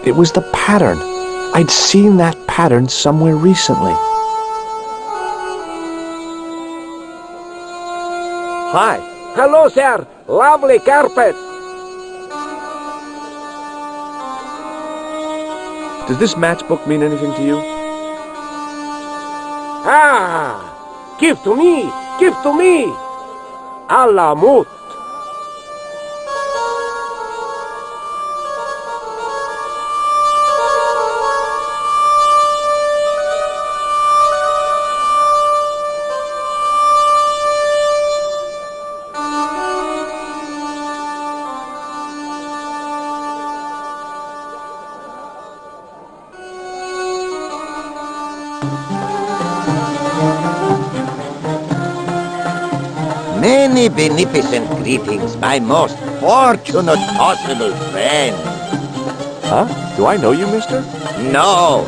It was the pattern. I'd seen that pattern somewhere recently. Hi. Hello, sir. Lovely carpet. Does this matchbook mean anything to you? Ah! Give to me! Give to me! Allah mut. Many beneficent greetings, my most fortunate possible friend. Huh? Do I know you, mister? No,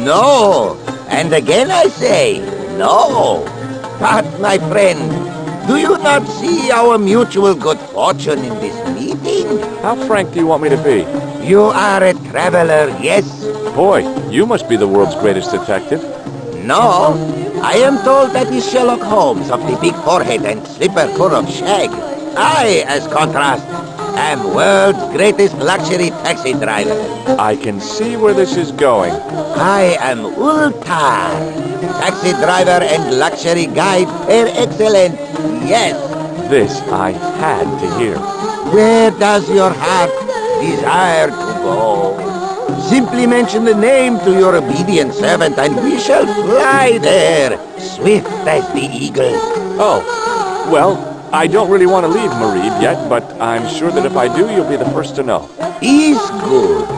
no, and again I say, no. But, my friend, do you not see our mutual good fortune in this meeting? How frank do you want me to be? You are a traveler, yes? Boy, you must be the world's greatest detective. No, I am told that is Sherlock Holmes of the big forehead and slipper fur of shag. I, as contrast, am world's greatest luxury taxi driver. I can see where this is going. I am Ultar, taxi driver and luxury guide per excellence, yes. This I had to hear. Where does your heart desire to go? Simply mention the name to your obedient servant and we shall fly there, swift as the eagle. Oh, well, I don't really want to leave Marib yet, but I'm sure that if I do, you'll be the first to know. Is good.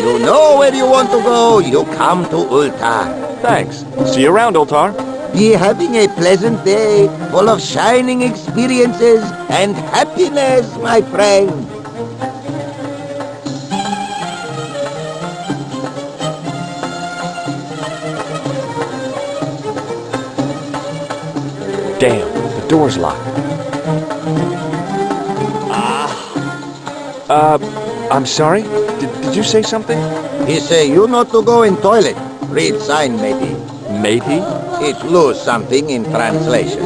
You know where you want to go, you come to Ultar. Thanks. See you around, Ultar. Be having a pleasant day, full of shining experiences and happiness, my friend. Damn, the door's locked. I'm sorry? Did you say something? He say you not to go in toilet. Read sign, matey. Matey? It lose something in translation.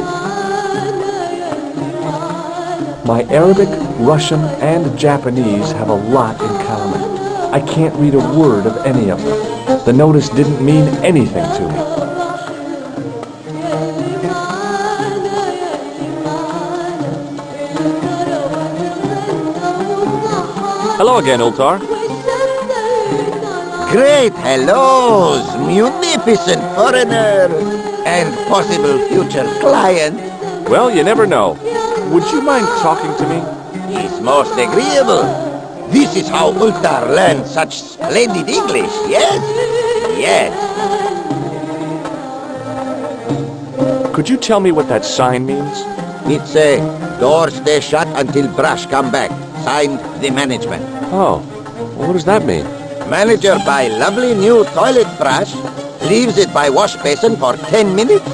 My Arabic, Russian, and Japanese have a lot in common. I can't read a word of any of them. The notice didn't mean anything to me. Hello again, Ultar. Great hellos, munificent foreigner, and possible future client. Well, you never know. Would you mind talking to me? He's most agreeable. This is how Ultar learned such splendid English, yes? Yes. Could you tell me what that sign means? It's a door stay shut until brush come back. Signed, the management. Oh, well, what does that mean? Manager buy lovely new toilet brush, leaves it by wash basin for 10 minutes,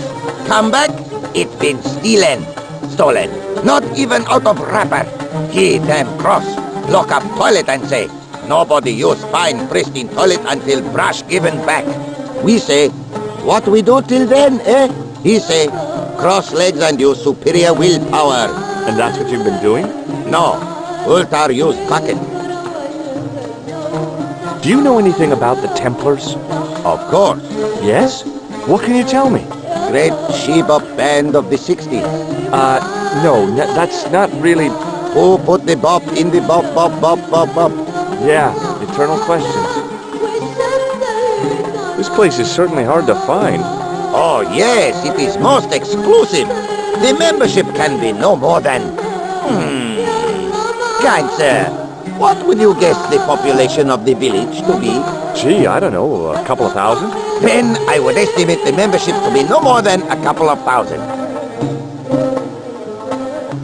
come back, it been stolen. Not even out of wrapper. He damn cross. Lock up toilet and say, nobody use fine pristine toilet until brush given back. We say, what we do till then, eh? He say, cross legs and use superior willpower. And that's what you've been doing? No, Ultar use bucket. Do you know anything about the Templars? Of course. Yes? What can you tell me? Great she-bop band of the 60s. No, that's not really... Who put the bop in the bop, bop, bop, bop, bop? Yeah, eternal questions. This place is certainly hard to find. Oh, yes, it is most exclusive. The membership can be no more than... Kind sir, what would you guess the population of the village to be? Gee, I don't know, a couple of thousand? Then I would estimate the membership to be no more than a couple of thousand.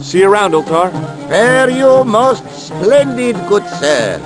See you around, Ultar. Fare you most splendid, good sir.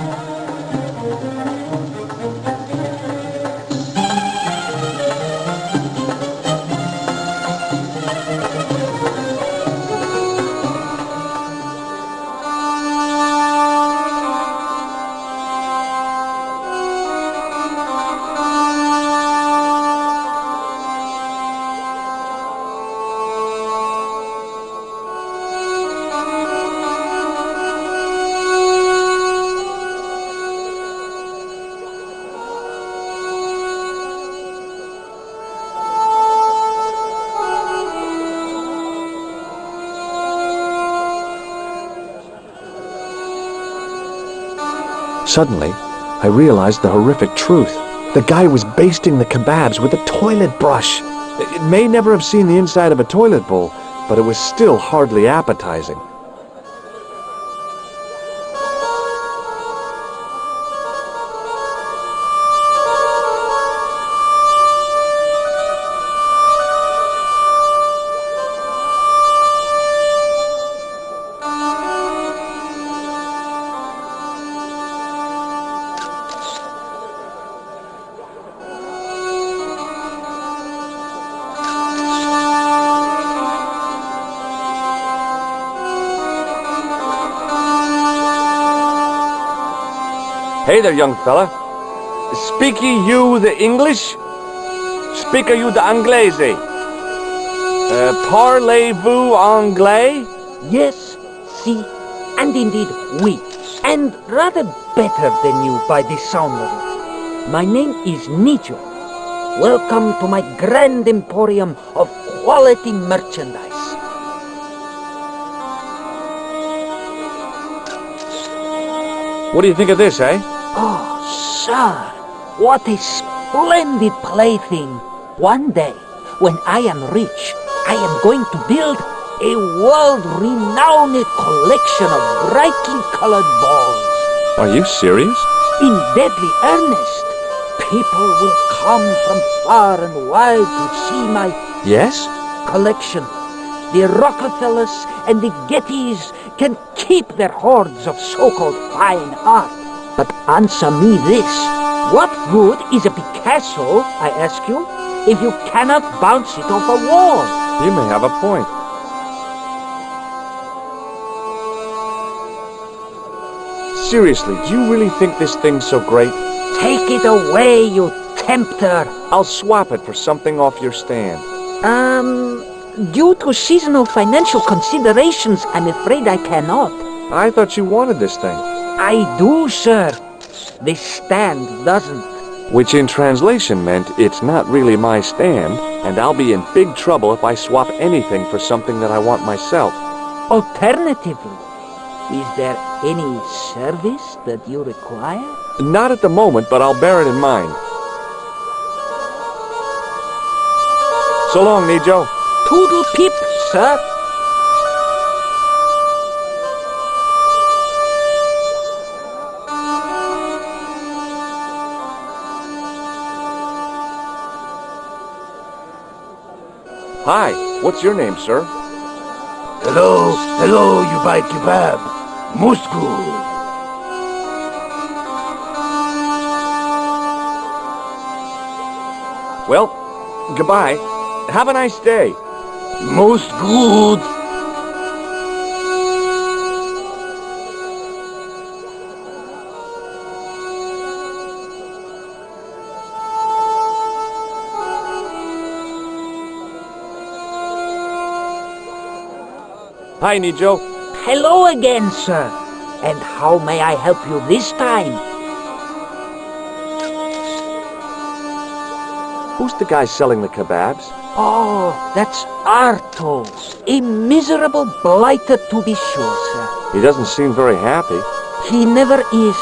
Suddenly, I realized the horrific truth. The guy was basting the kebabs with a toilet brush. It may never have seen the inside of a toilet bowl, but it was still hardly appetizing. Hey there, young fella. Speak you the English? Speak you the Anglaise? Parlez-vous anglais? Yes, si, and indeed oui, and rather better than you by the sound of it. My name is Nijo. Welcome to my grand emporium of quality merchandise. What do you think of this, eh? Oh, sir, what a splendid plaything. One day, when I am rich, I am going to build a world-renowned collection of brightly colored balls. Are you serious? In deadly earnest. People will come from far and wide to see my Yes? collection. The Rockefellers and the Gettys can keep their hoards of so-called fine art. But answer me this. What good is a Picasso, I ask you, if you cannot bounce it off a wall? You may have a point. Seriously, do you really think this thing's so great? Take it away, you tempter. I'll swap it for something off your stand. Due to seasonal financial considerations, I'm afraid I cannot. I thought you wanted this thing. I do, sir. The stand doesn't. Which in translation meant it's not really my stand, and I'll be in big trouble if I swap anything for something that I want myself. Alternatively, is there any service that you require? Not at the moment, but I'll bear it in mind. So long, Nijo. Toodle pip, sir. Hi, what's your name, sir? Hello, you buy kebab. Musku. Well, goodbye. Have a nice day. Most good. Hi, Nijo. Hello again, sir. And how may I help you this time? Who's the guy selling the kebabs? Oh, that's Arto. A miserable blighter to be sure, sir. He doesn't seem very happy. He never is.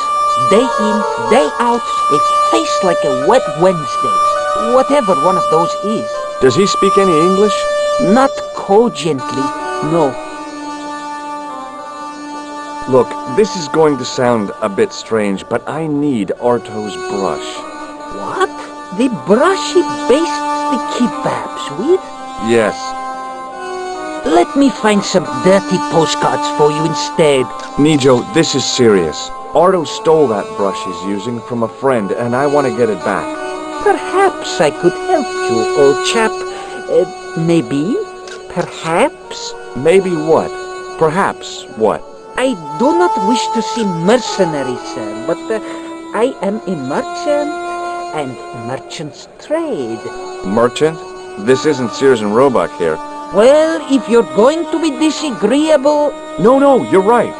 Day in, day out, a face like a wet Wednesday. Whatever one of those is. Does he speak any English? Not cogently, no. Look, this is going to sound a bit strange, but I need Arto's brush. What? The brush he bastes the kebabs with? Yes. Let me find some dirty postcards for you instead. Nijo, this is serious. Arto stole that brush he's using from a friend, and I want to get it back. Perhaps I could help you, old chap. Maybe? Perhaps? Maybe what? Perhaps what? I do not wish to seem mercenary, sir, but I am a merchant, and merchants trade. Merchant? This isn't Sears and Roebuck here. Well, if you're going to be disagreeable... No, you're right.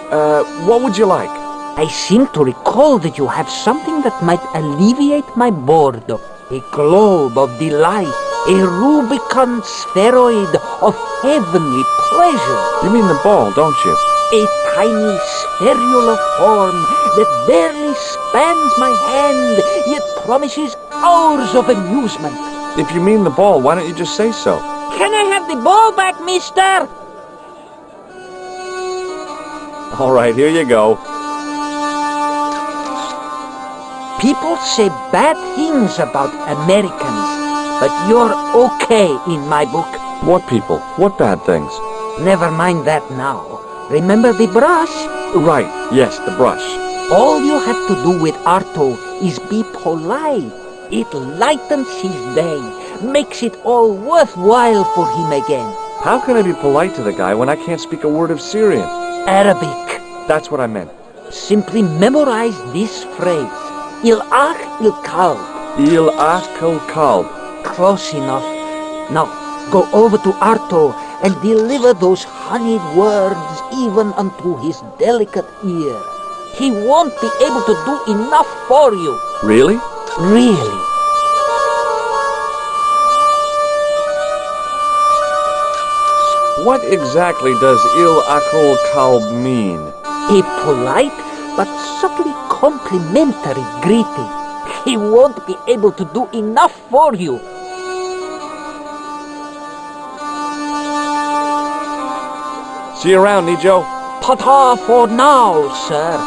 What would you like? I seem to recall that you have something that might alleviate my boredom. A globe of delight, a Rubicon spheroid of heavenly pleasure. You mean the ball, don't you? A tiny spherular form that barely spans my hand, yet promises hours of amusement. If you mean the ball, why don't you just say so? Can I have the ball back, mister? All right, here you go. People say bad things about Americans, but you're okay in my book. What people? What bad things? Never mind that now. Remember the brush? Right, yes, the brush. All you have to do with Arto is be polite. It lightens his day, makes it all worthwhile for him again. How can I be polite to the guy when I can't speak a word of Syrian? Arabic. That's what I meant. Simply memorize this phrase. Il-ach il-kalb. Il-ach il-kalb. Close enough. Now, go over to Arto and deliver those honeyed words even unto his delicate ear. He won't be able to do enough for you. Really? Really. What exactly does il-akul kalb mean? A polite but subtly complimentary greeting. He won't be able to do enough for you. See you around, Nijo. Ta-ta for now, sir.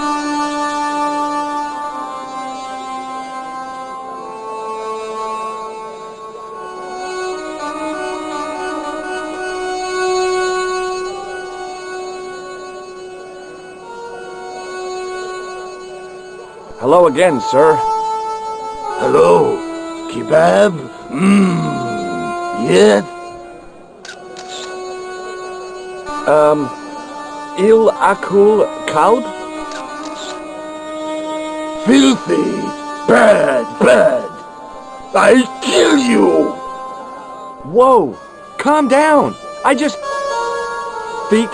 Hello again, sir. Hello, kebab? Yes? Il-akul kalb? Filthy! Bad! I kill you! Whoa! Calm down! Feet,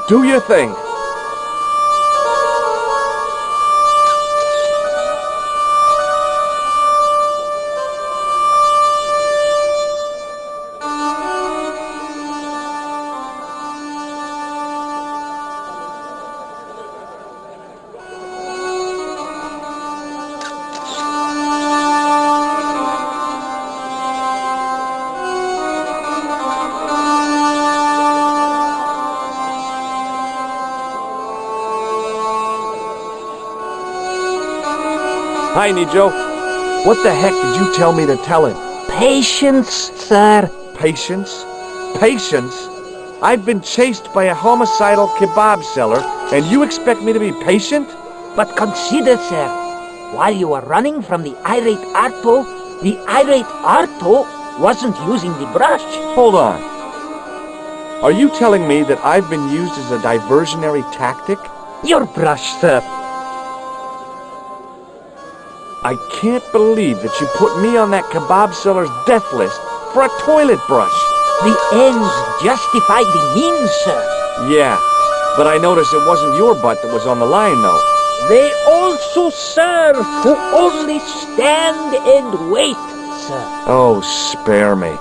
do your thing. Hi, Nijo. What the heck did you tell me to tell him? Patience, sir. Patience? Patience? I've been chased by a homicidal kebab seller, and you expect me to be patient? But consider, sir, while you were running from the irate Arto wasn't using the brush. Hold on. Are you telling me that I've been used as a diversionary tactic? Your brush, sir. I can't believe that you put me on that kebab seller's death list for a toilet brush. The ends justify the means, sir. Yeah, but I noticed it wasn't your butt that was on the line, though. They also serve who only stand and wait, sir. Oh, spare me.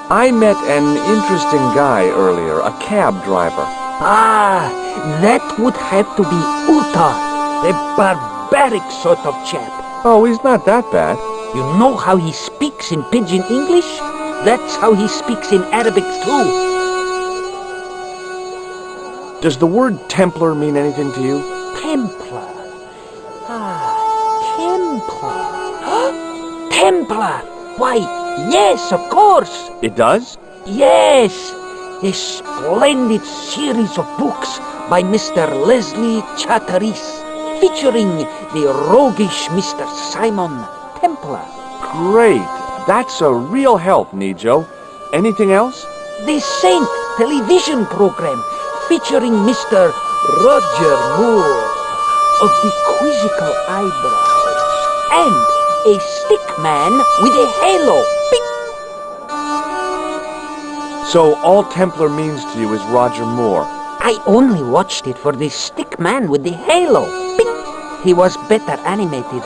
I met an interesting guy earlier, a cab driver. Ah, that would have to be Uta, a barbaric sort of chap. Oh, he's not that bad. You know how he speaks in Pidgin English? That's how he speaks in Arabic too. Does the word Templar mean anything to you? Templar. Templar. Templar. Why, yes, of course. It does? Yes. A splendid series of books by Mr. Leslie Chatteris, featuring the roguish Mr. Simon Templar. Great. That's a real help, Nijo. Anything else? The Saint television program, featuring Mr. Roger Moore of the quizzical eyebrows, and a stick man with a halo. Bing! So all Templar means to you is Roger Moore. I only watched it for the stick man with the halo. Bing! He was better animated.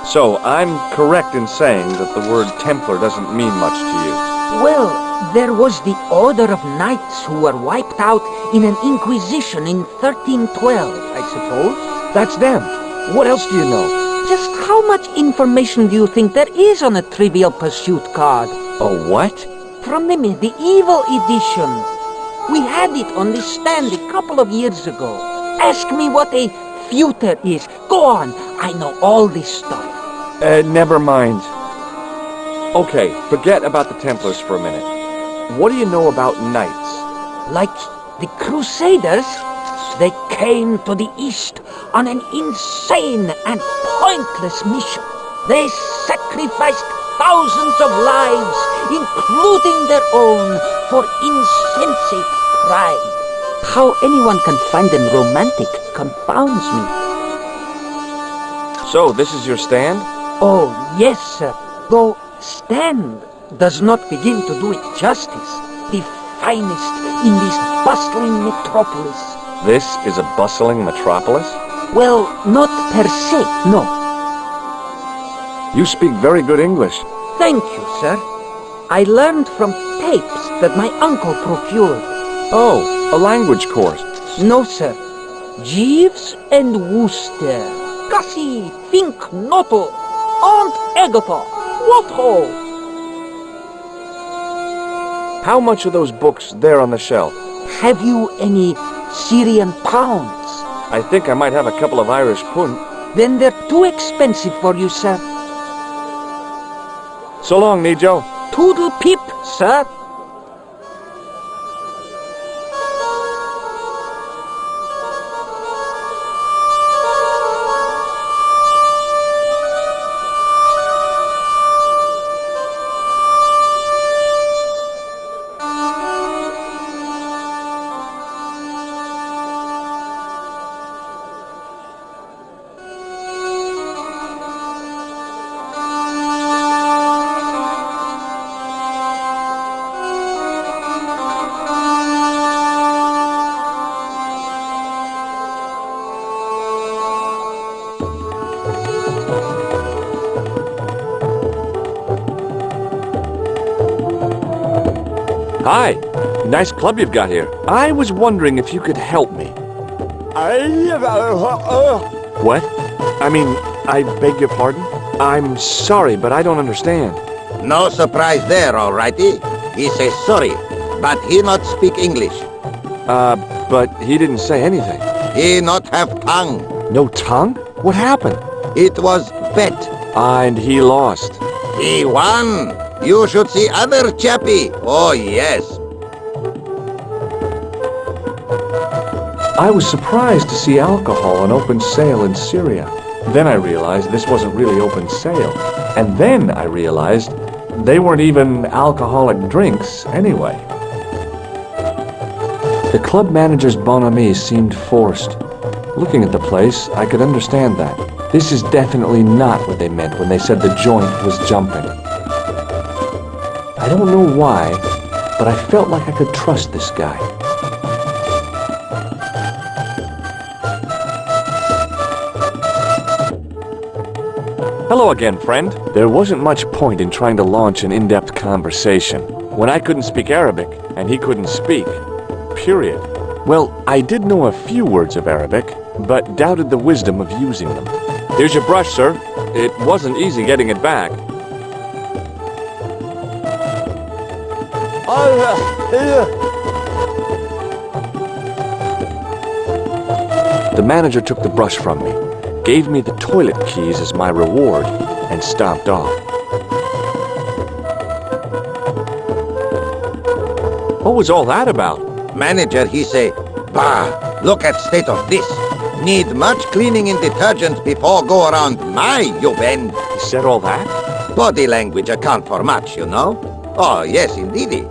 So I'm correct in saying that the word Templar doesn't mean much to you. Well, there was the Order of Knights who were wiped out in an Inquisition in 1312, I suppose. That's them. What else do you know? Just how much information do you think there is on a Trivial Pursuit card? A what? From the medieval edition. We had it on the stand a couple of years ago. Ask me what a feuter is. Go on, I know all this stuff. Never mind. Okay, forget about the Templars for a minute. What do you know about knights? Like the Crusaders, they came to the East on an insane and pointless mission. They sacrificed thousands of lives, including their own, for insensate pride. How anyone can find them romantic confounds me. So, this is your stand? Oh, yes, sir. Though stand does not begin to do it justice. The finest in this bustling metropolis. This is a bustling metropolis? Well, not per se, no. You speak very good English. Thank you, sir. I learned from tapes that my uncle procured. Oh, a language course. No, sir. Jeeves and Wooster. Gussie, Fink, Noto, Aunt Agatha, what ho? How much are those books there on the shelf? Have you any Syrian pounds? I think I might have a couple of Irish pund. Then they're too expensive for you, sir. So long, Nijo. Toodle pip, sir. Hi. Nice club you've got here. I was wondering if you could help me. What? I mean, I beg your pardon? I'm sorry, but I don't understand. No surprise there, alrighty. He says sorry, but he not speak English. But he didn't say anything. He not have tongue. No tongue? What happened? It was bet. And he lost. He won. You should see other chappie. Oh, yes. I was surprised to see alcohol on open sale in Syria. Then I realized this wasn't really open sale. And then I realized they weren't even alcoholic drinks anyway. The club manager's bonhomie seemed forced. Looking at the place, I could understand that. This is definitely not what they meant when they said the joint was jumping. I don't know why, but I felt like I could trust this guy. Hello again, friend. There wasn't much point in trying to launch an in-depth conversation when I couldn't speak Arabic and he couldn't speak. Period. Well, I did know a few words of Arabic, but doubted the wisdom of using them. Here's your brush, sir. It wasn't easy getting it back. The manager took the brush from me, gave me the toilet keys as my reward, and stomped off. What was all that about? Manager, he say, bah, look at state of this. Need much cleaning and detergent before go around my, you bend. He said all that? Body language account for much, you know? Oh, yes, indeedy.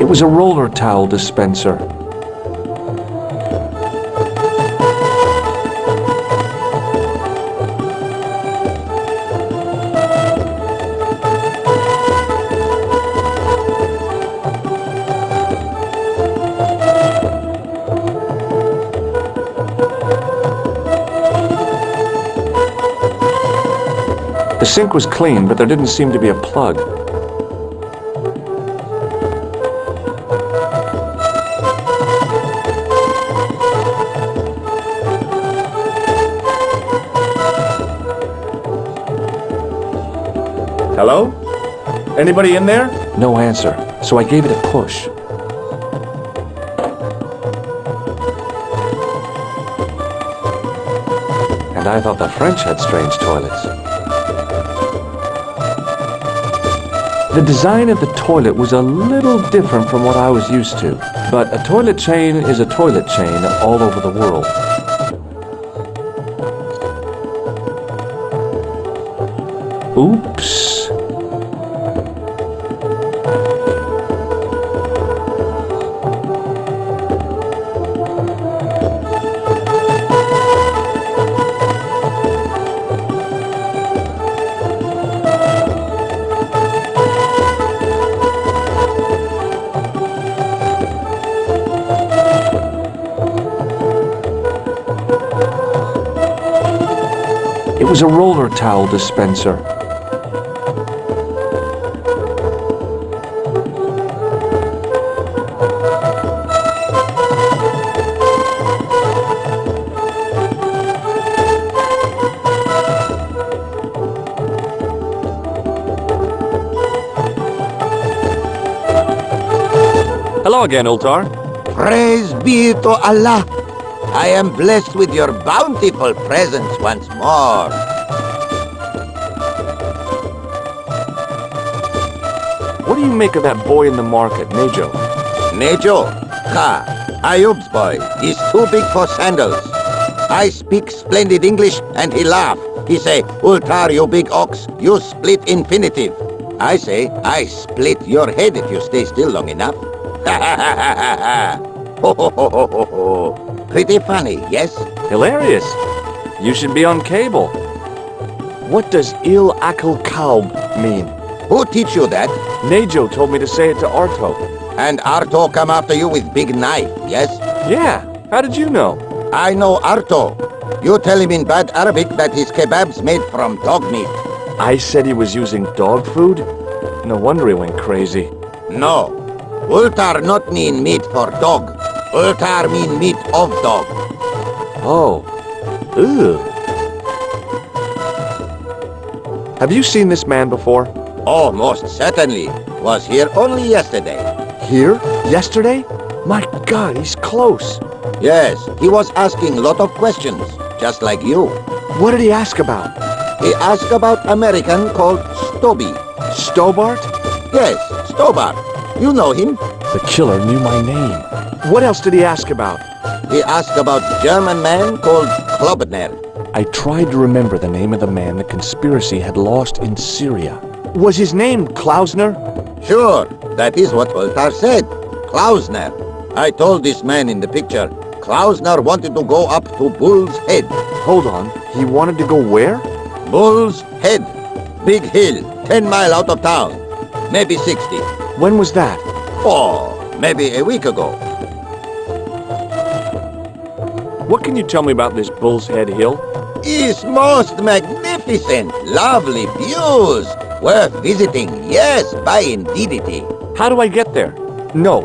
It was a roller towel dispenser. The sink was clean, but there didn't seem to be a plug. Hello? Anybody in there? No answer, so I gave it a push. And I thought the French had strange toilets. The design of the toilet was a little different from what I was used to, but a toilet chain is a toilet chain all over the world. Oops. It was a roller towel dispenser. Hello again, Ultar. Praise be to Allah. I am blessed with your bountiful presence once more. What do you make of that boy in the market, Nejo? Nejo? Ha! Ayub's boy. He's too big for sandals. I speak splendid English and he laugh. He say, Ultar, you big ox, you split infinitive. I say, I split your head if you stay still long enough. Ha ha ha ha ha! Ho ho ho ho ho ho! Pretty funny, yes? Hilarious. You should be on cable. What does Il Akal Kalb mean? Who teach you that? Nejo told me to say it to Arto. And Arto come after you with big knife, yes? Yeah, how did you know? I know Arto. You tell him in bad Arabic that his kebab's made from dog meat. I said he was using dog food? No wonder he went crazy. No. Ultar not mean meat for dog. Ultar mean meat of dog. Oh. Ew. Have you seen this man before? Oh, most certainly. Was here only yesterday. Here? Yesterday? My God, he's close. Yes, he was asking lot of questions, just like you. What did he ask about? He asked about American called Stobby. Stobbart? Yes, Stobbart. You know him. The killer knew my name. What else did he ask about? He asked about German man called Klobner. I tried to remember the name of the man the conspiracy had lost in Syria. Was his name Klausner? Sure, that is what Ultar said. Klausner. I told this man in the picture, Klausner wanted to go up to Bull's Head. Hold on, he wanted to go where? Bull's Head. Big hill, 10 miles out of town. Maybe 60. When was that? Oh, maybe a week ago. What can you tell me about this Bull's Head Hill? It's most magnificent. Lovely views. Worth visiting, yes, by indeedity. How do I get there? No.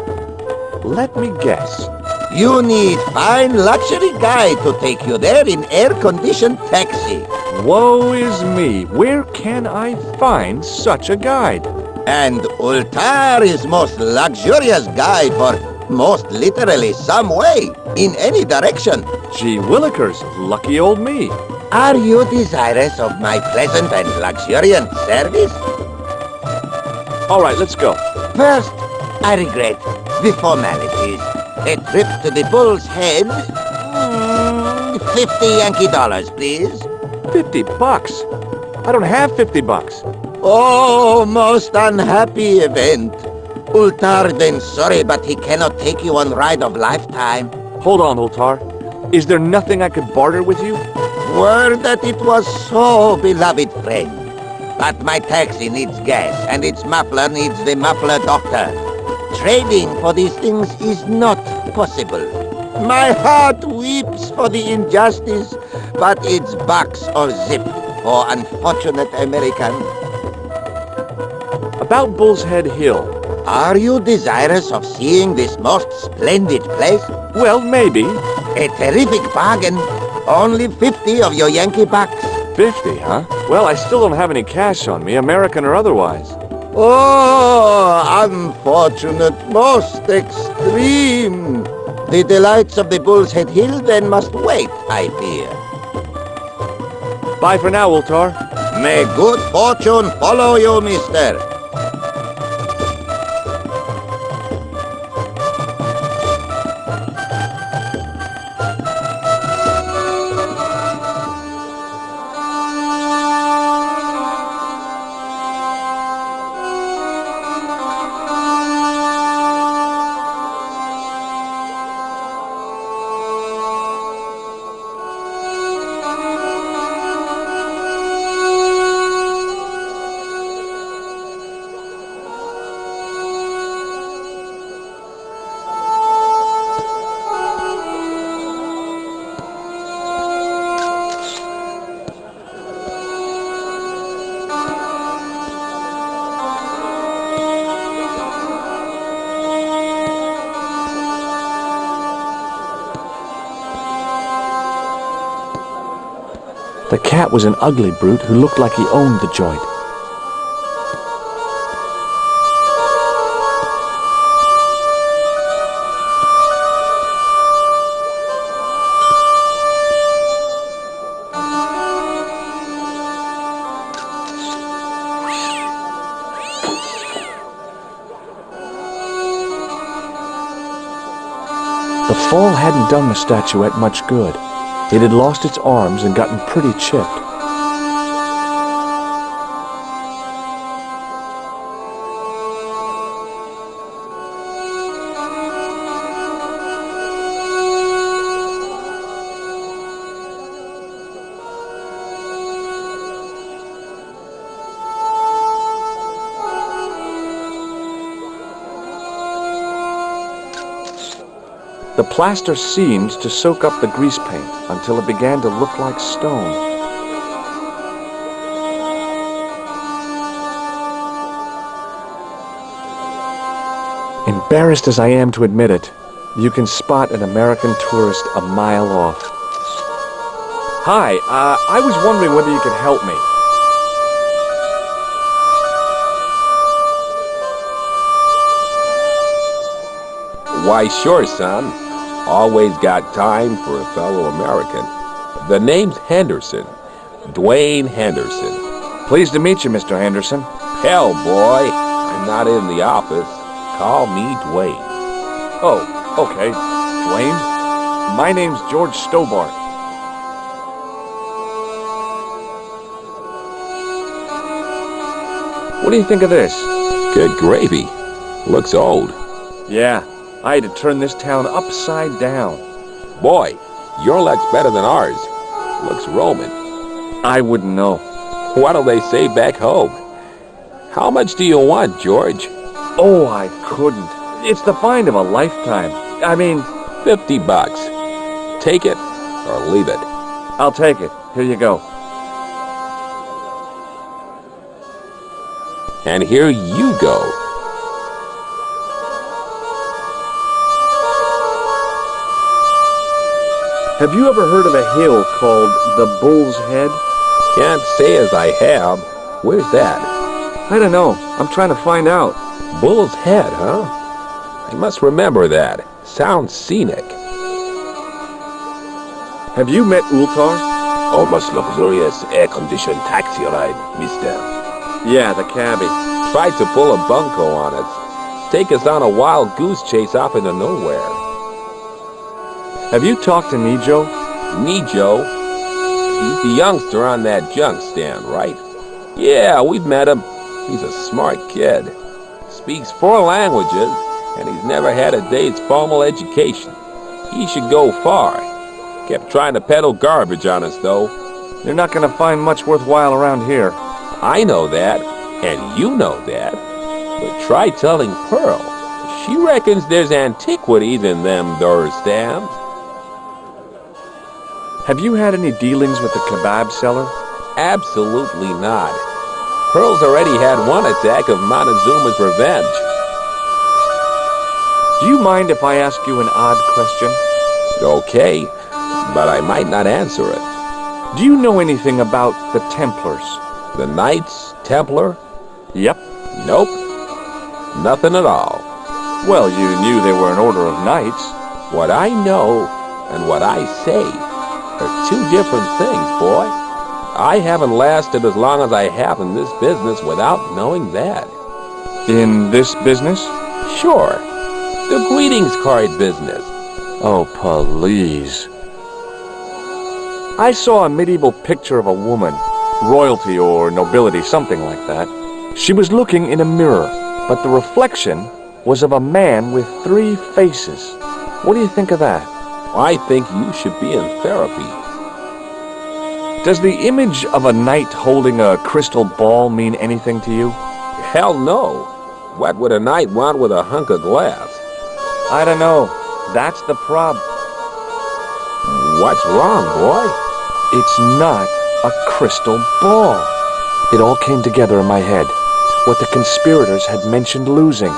Let me guess. You need fine luxury guide to take you there in air-conditioned taxi. Woe is me. Where can I find such a guide? And Ultar is most luxurious guide for most literally some way, in any direction. Gee willikers, lucky old me. Are you desirous of my pleasant and luxuriant service? All right, let's go. First, I regret the formalities. A trip to the Bull's Head. 50 Yankee dollars, please. $50? I don't have $50. Oh, most unhappy event. Ultar, then sorry, but he cannot take you on ride of lifetime. Hold on, Ultar. Is there nothing I could barter with you? Word that it was so, beloved friend. But my taxi needs gas, and its muffler needs the muffler doctor. Trading for these things is not possible. My heart weeps for the injustice, but it's box or zip for unfortunate Americans. About Bull's Head Hill. Are you desirous of seeing this most splendid place? Well, maybe. A terrific bargain. Only 50 of your Yankee bucks. 50, huh? Well, I still don't have any cash on me, American or otherwise. Oh, unfortunate, most extreme. The delights of the Bull's Head Hill then must wait, I fear. Bye for now, Ultar. May good fortune follow you, mister. The cat was an ugly brute who looked like he owned the joint. The fall hadn't done the statuette much good. It had lost its arms and gotten pretty chipped. The plaster seemed to soak up the grease paint until it began to look like stone. Embarrassed as I am to admit it, you can spot an American tourist a mile off. Hi, I was wondering whether you could help me. Why, sure, son. Always got time for a fellow American. The name's Henderson. Dwayne Henderson. Pleased to meet you, Mr. Henderson. Hell, boy. I'm not in the office. Call me Dwayne. Oh, okay. Dwayne? My name's George Stobbart. What do you think of this? Good gravy. Looks old. Yeah, I had to turn this town upside down. Boy, your luck's better than ours. Looks Roman. I wouldn't know. What'll they say back home? How much do you want, George? Oh, I couldn't. It's the find of a lifetime. I mean... $50. Take it or leave it. I'll take it. Here you go. And here you go. Have you ever heard of a hill called the Bull's Head? Can't say as I have. Where's that? I don't know. I'm trying to find out. Bull's Head, huh? I must remember that. Sounds scenic. Have you met Ultar? Almost luxurious air-conditioned taxi ride, mister. Yeah, the cabbie. Tried to pull a bunco on us. Take us on a wild goose chase off into nowhere. Have you talked to Nijo? Nijo? He's the youngster on that junk stand, right? Yeah, we've met him. He's a smart kid. speaks 4 languages, and he's never had a day's formal education. He should go far. Kept trying to peddle garbage on us, though. You're not gonna find much worthwhile around here. I know that, and you know that. But try telling Pearl. She reckons there's antiquities in them there stamps. Have you had any dealings with the kebab seller? Absolutely not. Pearl's already had one attack of Montezuma's revenge. Do you mind if I ask you an odd question? Okay, but I might not answer it. Do you know anything about the Templars? The Knights Templar? Yep. Nope. Nothing at all. Well, you knew they were an order of knights. What I know and what I say are 2 different things, boy. I haven't lasted as long as I have in this business without knowing that. In this business? Sure. The greetings card business. Oh, please. I saw a medieval picture of a woman, royalty or nobility, something like that. She was looking in a mirror, but the reflection was of a man with 3 faces. What do you think of that? I think you should be in therapy. Does the image of a knight holding a crystal ball mean anything to you? Hell no. What would a knight want with a hunk of glass? I don't know. That's the problem. What's wrong, boy? It's not a crystal ball. It all came together in my head. What the conspirators had mentioned losing.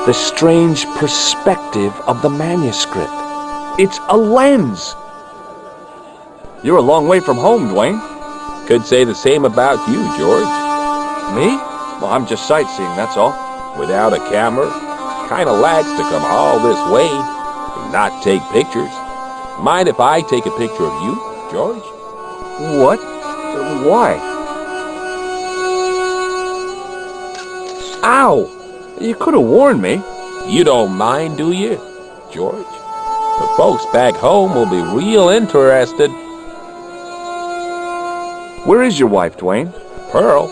The strange perspective of the manuscript. It's a lens. You're a long way from home, Dwayne. Could say the same about you, George. Me? Well, I'm just sightseeing, that's all. Without a camera, kinda lags to come all this way and not take pictures. Mind if I take a picture of you, George? What? Why? Ow! You could have warned me. You don't mind, do you, George? The folks back home will be real interested. Where is your wife, Dwayne? Pearl?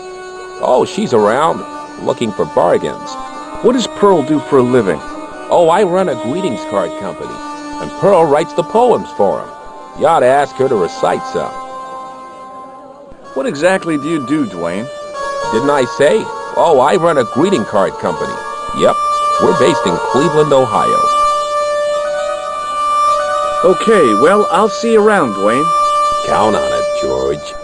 Oh, she's around, looking for bargains. What does Pearl do for a living? Oh, I run a greetings card company, and Pearl writes the poems for him. You ought to ask her to recite some. What exactly do you do, Dwayne? Didn't I say? Oh, I run a greeting card company. Yep, we're based in Cleveland, Ohio. Okay, well, I'll see you around, Dwayne. Count on it, George.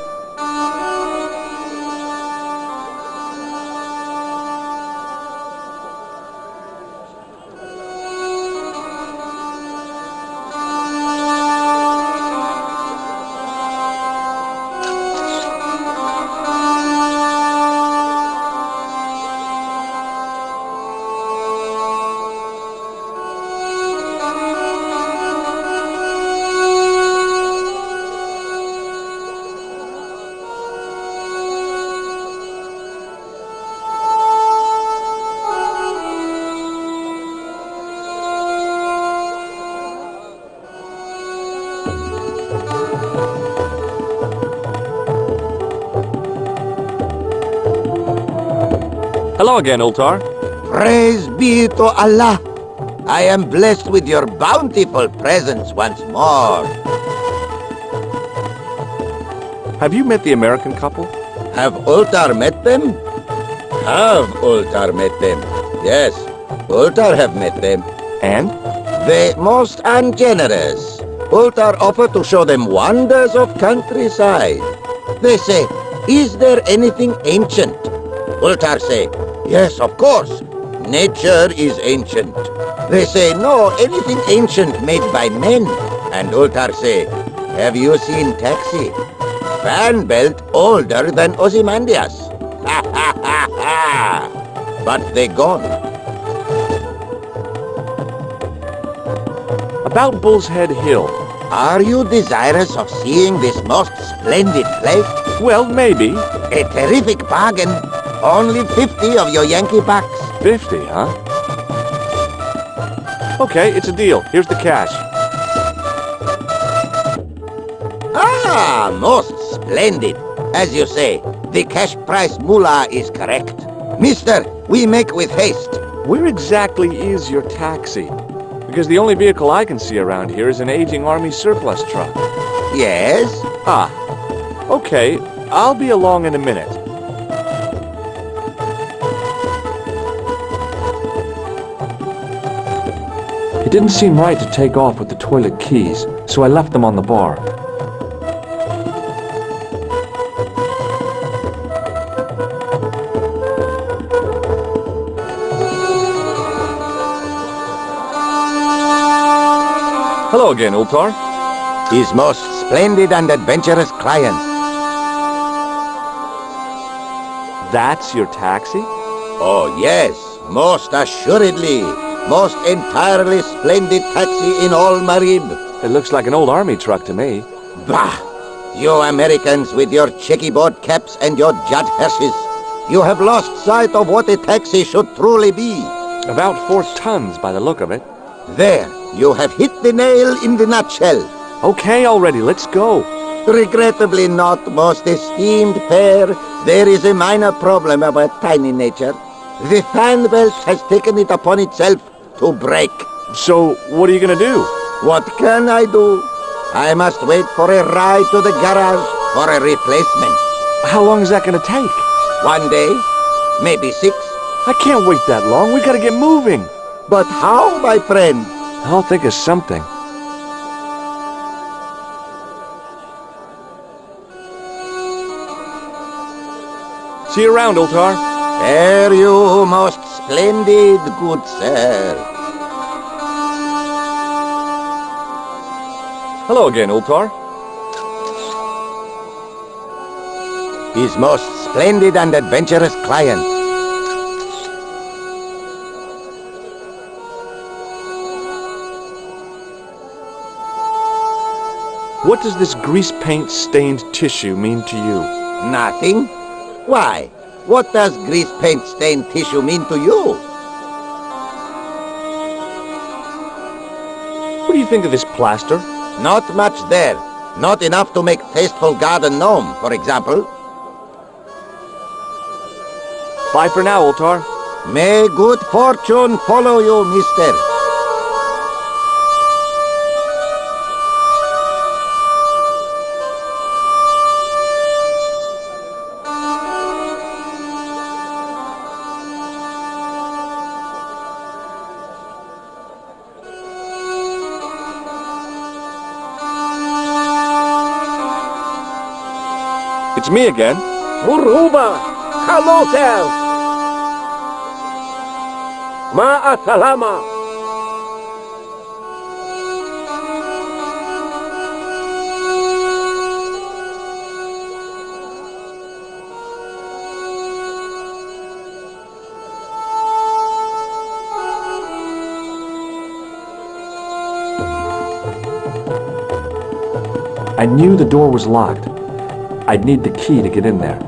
Hello again, Ultar. Praise be to Allah. I am blessed with your bountiful presence once more. Have you met the American couple? Have Ultar met them? Have Ultar met them? Yes, Ultar have met them. And? They most ungenerous. Ultar offer to show them wonders of countryside. They say, is there anything ancient? Ultar say, yes, of course. Nature is ancient. They say, no, anything ancient made by men. And Ultar say, have you seen Taxi? Fan belt older than Ozymandias. Ha ha ha ha! But they gone. About Bull's Head Hill. Are you desirous of seeing this most splendid place? Well, maybe. A terrific bargain. Only 50 of your Yankee bucks. 50, huh? Okay, it's a deal. Here's the cash. Ah, most splendid. As you say, the cash price moolah is correct. Mister, we make with haste. Where exactly is your taxi? Because the only vehicle I can see around here is an aging army surplus truck. Yes? Ah, okay. I'll be along in a minute. It didn't seem right to take off with the toilet keys, so I left them on the bar. Hello again, Ultar. His most splendid and adventurous client. That's your taxi? Oh, yes, most assuredly. Most entirely splendid taxi in all Marib. It looks like an old army truck to me. Bah! You Americans with your checkerboard caps and your judge hearses. You have lost sight of what a taxi should truly be. About 4 tons by the look of it. There, you have hit the nail in the nutshell. Okay already, let's go. Regrettably not, most esteemed pair. There is a minor problem of a tiny nature. The fan belt has taken it upon itself to break. So, what are you gonna do? What can I do? I must wait for a ride to the garage for a replacement. How long is that gonna take? 1 day, maybe 6. I can't wait that long, we gotta get moving. But how, my friend? I'll think of something. See you around, Ultar. Fare you most splendid, good sir. Hello again, Ultar. His most splendid and adventurous client. What does this grease paint stained tissue mean to you? Nothing? Why? What does grease paint stained tissue mean to you? What do you think of this plaster? Not much there. Not enough to make tasteful garden gnome, for example. Bye for now, Ultar. May good fortune follow you, mister. It's me again. Muruba! Hello there! Ma'asalama! I knew the door was locked. I'd need the key to get in there.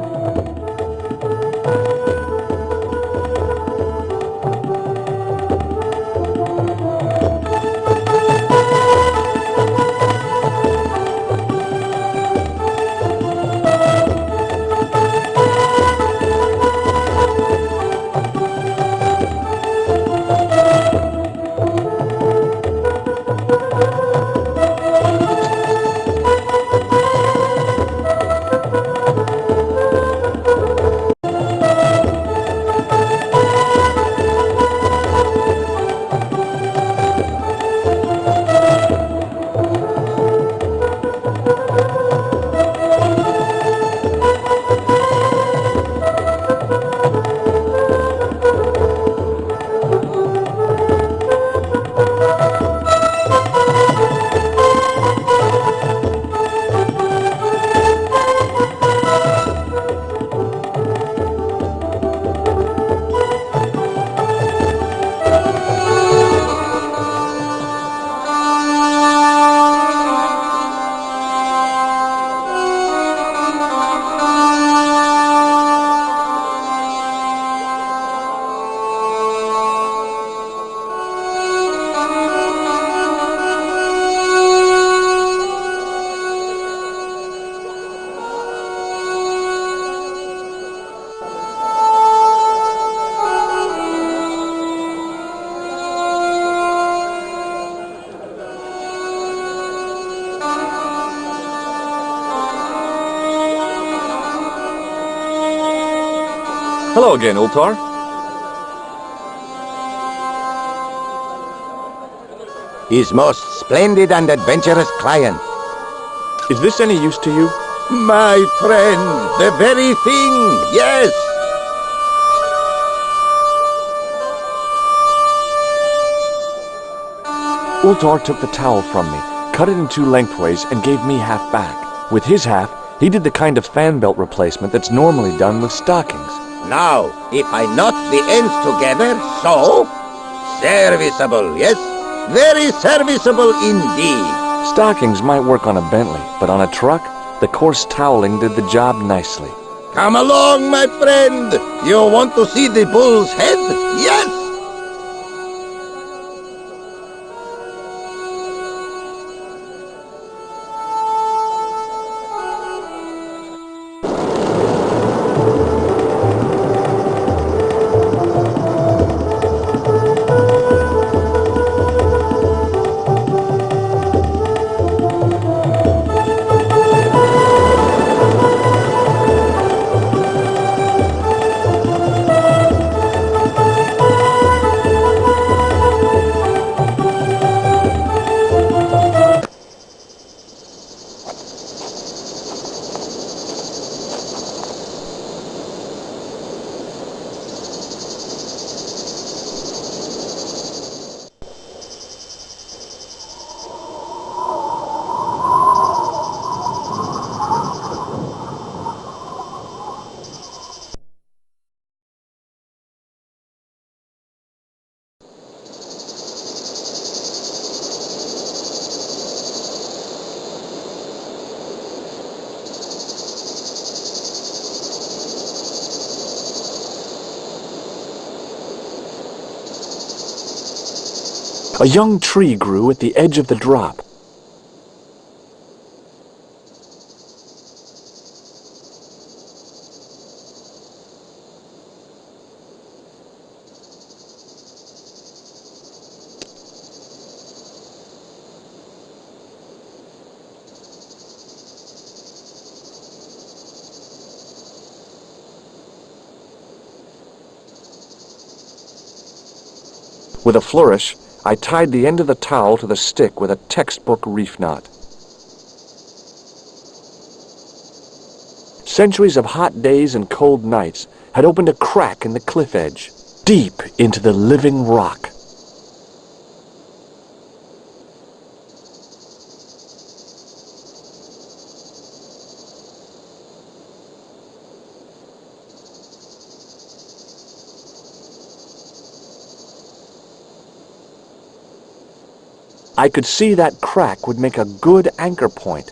Hello again, Ultar. His most splendid and adventurous client. Is this any use to you? My friend, the very thing, yes! Ultar took the towel from me, cut it in two lengthways, and gave me half back. With his half, he did the kind of fan belt replacement that's normally done with stockings. Now, if I knot the ends together, so... Serviceable, yes? Very serviceable indeed. Stockings might work on a Bentley, but on a truck, the coarse toweling did the job nicely. Come along, my friend. You want to see the bull's head? Yes! A young tree grew at the edge of the drop. With a flourish, I tied the end of the towel to the stick with a textbook reef knot. Centuries of hot days and cold nights had opened a crack in the cliff edge, deep into the living rock. I could see that crack would make a good anchor point.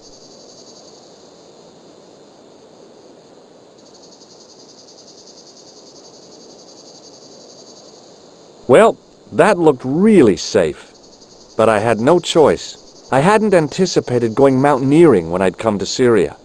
Well, that looked really safe. But I had no choice. I hadn't anticipated going mountaineering when I'd come to Syria.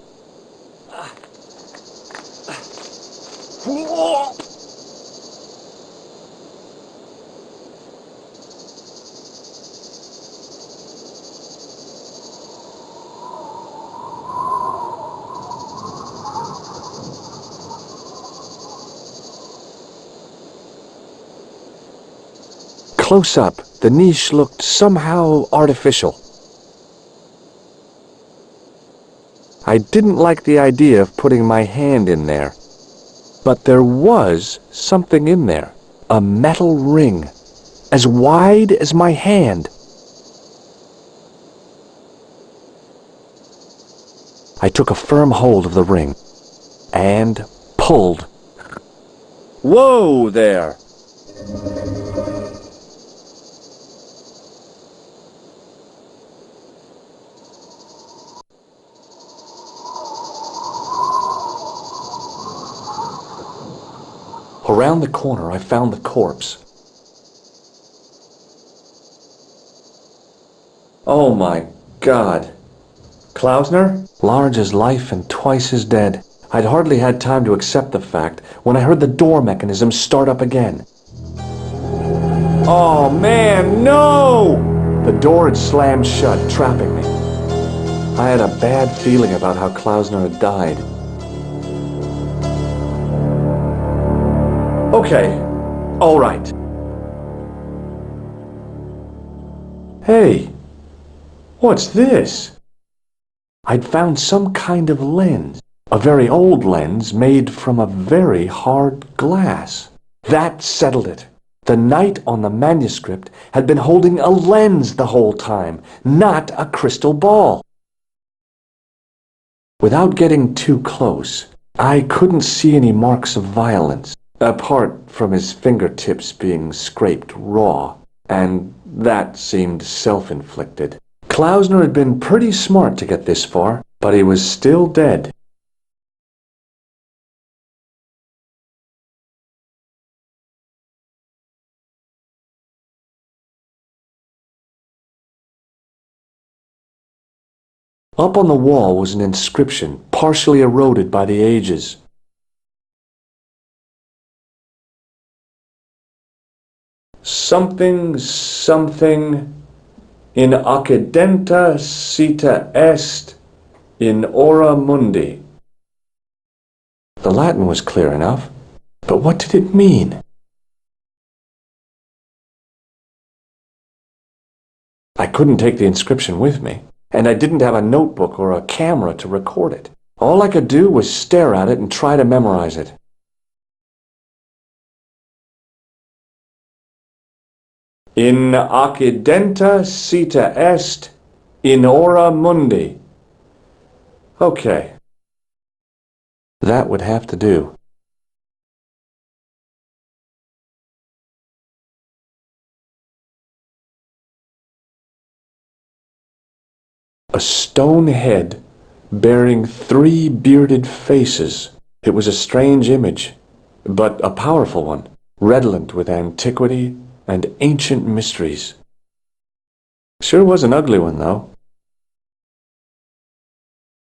Close up, the niche looked somehow artificial. I didn't like the idea of putting my hand in there. But there was something in there. A metal ring, as wide as my hand. I took a firm hold of the ring and pulled. Whoa there! Around the corner, I found the corpse. Oh my God. Klausner? Large as life and twice as dead. I'd hardly had time to accept the fact when I heard the door mechanism start up again. Oh man, no! The door had slammed shut, trapping me. I had a bad feeling about how Klausner had died. Okay, all right. Hey, what's this? I'd found some kind of lens. A very old lens made from a very hard glass. That settled it. The knight on the manuscript had been holding a lens the whole time, not a crystal ball. Without getting too close, I couldn't see any marks of violence, apart from his fingertips being scraped raw, and that seemed self-inflicted. Klausner had been pretty smart to get this far, but he was still dead. Up on the wall was an inscription, partially eroded by the ages. Something, in accidenta cita est in ora mundi. The Latin was clear enough, but what did it mean? I couldn't take the inscription with me, and I didn't have a notebook or a camera to record it. All I could do was stare at it and try to memorize it. In accidenta cita est in ora mundi. Okay. That would have to do. A stone head bearing 3 bearded faces. It was a strange image, but a powerful one, redolent with antiquity and ancient mysteries. Sure was an ugly one, though.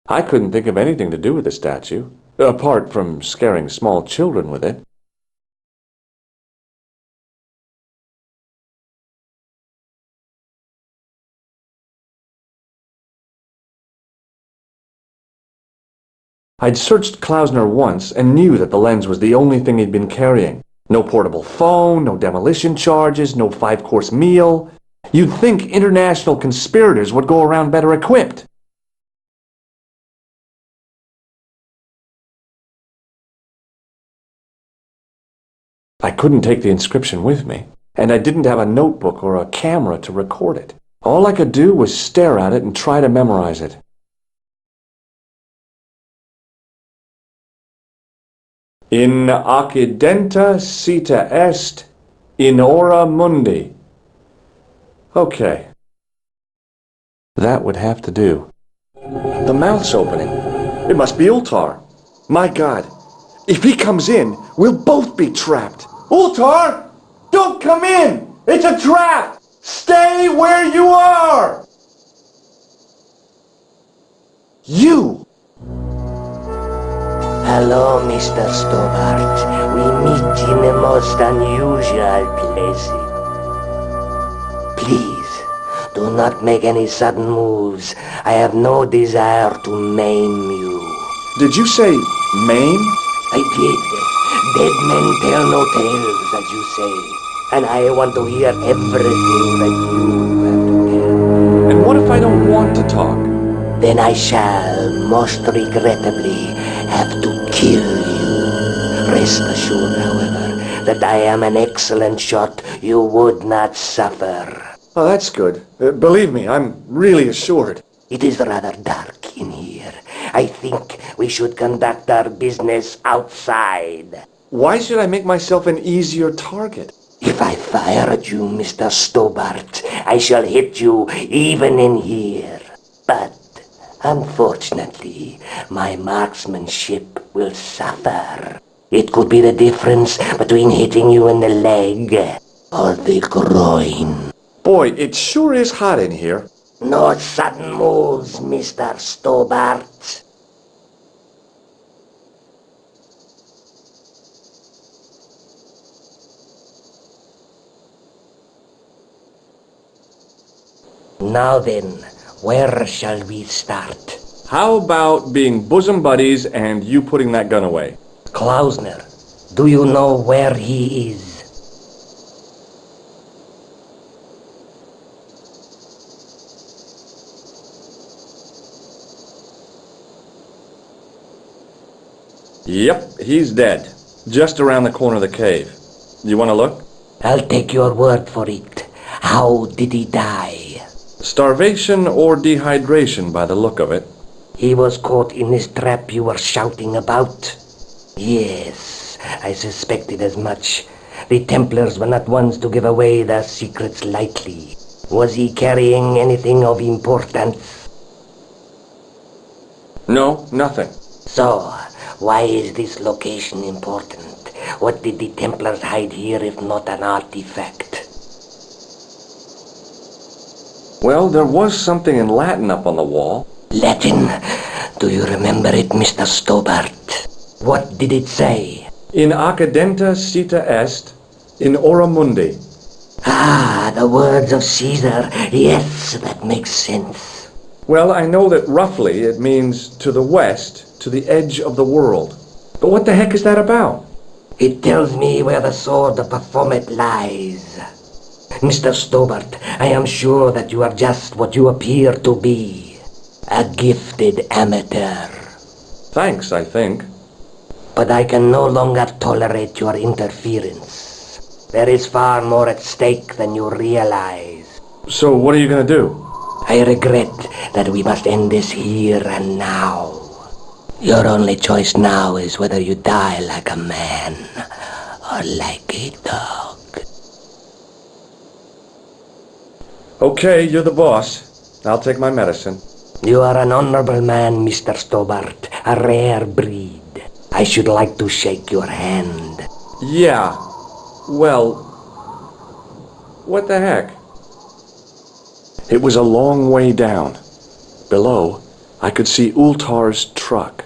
I couldn't think of anything to do with the statue, apart from scaring small children with it. I'd searched Klausner once and knew that the lens was the only thing he'd been carrying. No portable phone, no demolition charges, no 5-course meal. You'd think international conspirators would go around better equipped. I couldn't take the inscription with me, and I didn't have a notebook or a camera to record it. All I could do was stare at it and try to memorize it. In accidenta cita est in ora mundi. Okay. That would have to do. The mouth's opening. It must be Ultar. My God. If he comes in, we'll both be trapped. Ultar! Don't come in! It's a trap! Stay where you are! You! Hello, Mr. Stobbart. We meet in the most unusual places. Please, do not make any sudden moves. I have no desire to maim you. Did you say maim? I did. Dead men tell no tales, as you say. And I want to hear everything that you have to tell. And what if I don't want to talk? Then I shall, most regrettably, have to kill you. Rest assured, however, that I am an excellent shot you would not suffer. Oh, that's good. Believe me, I'm really assured. It is rather dark in here. I think we should conduct our business outside. Why should I make myself an easier target? If I fire at you, Mr. Stobbart, I shall hit you even in here. But unfortunately, my marksmanship will suffer. It could be the difference between hitting you in the leg or the groin. Boy, it sure is hot in here. No sudden moves, Mr. Stobbart. Now then, where shall we start? How about being bosom buddies and you putting that gun away? Klausner, Do you know where he is? Yep, he's dead. Just around the corner of the cave. You want to look? I'll take your word for it. How did he die? Starvation or dehydration by the look of it. He was caught in this trap you were shouting about? Yes, I suspected as much. The Templars were not ones to give away their secrets lightly. Was he carrying anything of importance? No, nothing. So, why is this location important? What did the Templars hide here if not an artifact? Well, there was something in Latin up on the wall. Latin? Do you remember it, Mr. Stobbart? What did it say? In accidenta cita est, in ora mundi. Ah, the words of Caesar. Yes, that makes sense. Well, I know that roughly it means to the west, to the edge of the world. But what the heck is that about? It tells me where the sword of Baphomet lies. Mr. Stobbart, I am sure that you are just what you appear to be. A gifted amateur. Thanks, I think. But I can no longer tolerate your interference. There is far more at stake than you realize. So what are you gonna do? I regret that we must end this here and now. Your only choice now is whether you die like a man or like a dog. Okay, you're the boss. I'll take my medicine. You are an honorable man, Mr. Stobbart, a rare breed. I should like to shake your hand. Yeah. Well, what the heck? It was a long way down. Below, I could see Ultar's truck.